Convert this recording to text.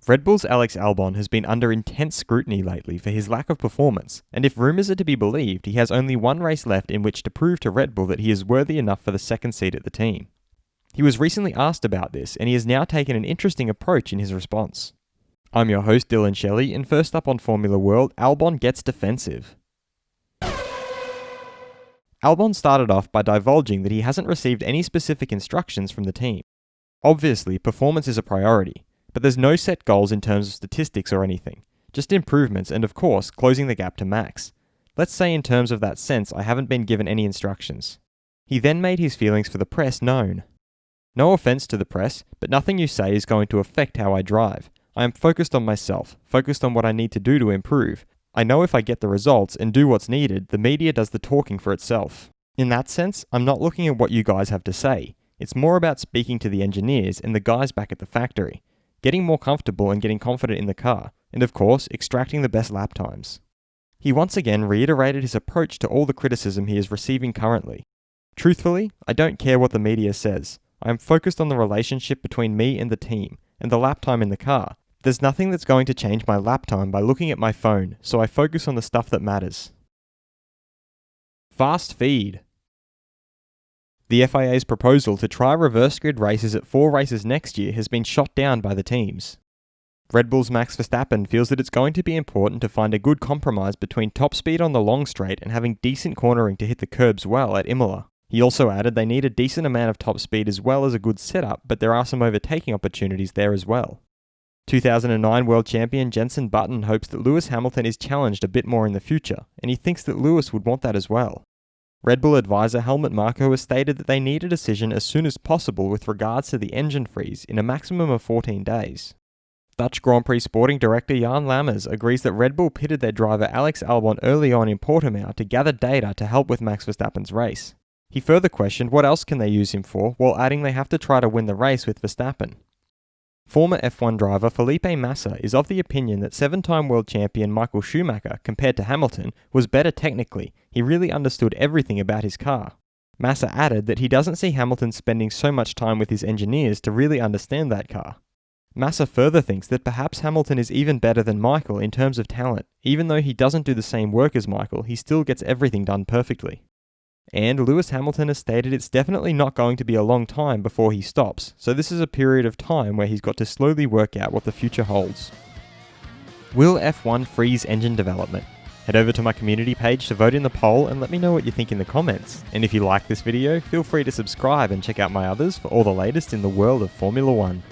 Red Bull's Alex Albon has been under intense scrutiny lately for his lack of performance, and if rumours are to be believed, he has only one race left in which to prove to Red Bull that he is worthy enough for the second seat at the team. He was recently asked about this, and he has now taken an interesting approach in his response. I'm your host Dillon Shelley, and first up on Formula World, Albon gets defensive. Albon started off by divulging that he hasn't received any specific instructions from the team. Obviously, performance is a priority, but there's no set goals in terms of statistics or anything, just improvements and of course, closing the gap to Max. Let's say in terms of that sense, I haven't been given any instructions. He then made his feelings for the press known. No offense to the press, but nothing you say is going to affect how I drive. I am focused on myself, focused on what I need to do to improve. I know if I get the results and do what's needed, the media does the talking for itself. In that sense, I'm not looking at what you guys have to say. It's more about speaking to the engineers and the guys back at the factory, getting more comfortable and getting confident in the car, and of course, extracting the best lap times. He once again reiterated his approach to all the criticism he is receiving currently. Truthfully, I don't care what the media says. I am focused on the relationship between me and the team, and the lap time in the car. There's nothing that's going to change my lap time by looking at my phone, so I focus on the stuff that matters. Fast feed. The FIA's proposal to try reverse grid races at 4 races next year has been shot down by the teams. Red Bull's Max Verstappen feels that it's going to be important to find a good compromise between top speed on the long straight and having decent cornering to hit the curbs well at Imola. He also added they need a decent amount of top speed as well as a good setup, but there are some overtaking opportunities there as well. 2009 World Champion Jenson Button hopes that Lewis Hamilton is challenged a bit more in the future, and he thinks that Lewis would want that as well. Red Bull advisor Helmut Marko has stated that they need a decision as soon as possible with regards to the engine freeze in a maximum of 14 days. Dutch Grand Prix sporting director Jan Lammers agrees that Red Bull pitted their driver Alex Albon early on in Portimao to gather data to help with Max Verstappen's race. He further questioned what else can they use him for, while adding they have to try to win the race with Verstappen. Former F1 driver Felipe Massa is of the opinion that 7-time world champion Michael Schumacher, compared to Hamilton, was better technically. He really understood everything about his car. Massa added that he doesn't see Hamilton spending so much time with his engineers to really understand that car. Massa further thinks that perhaps Hamilton is even better than Michael in terms of talent. Even though he doesn't do the same work as Michael, he still gets everything done perfectly. And Lewis Hamilton has stated it's definitely not going to be a long time before he stops, so this is a period of time where he's got to slowly work out what the future holds. Will F1 freeze engine development? Head over to my community page to vote in the poll and let me know what you think in the comments. And if you like this video, feel free to subscribe and check out my others for all the latest in the world of Formula 1.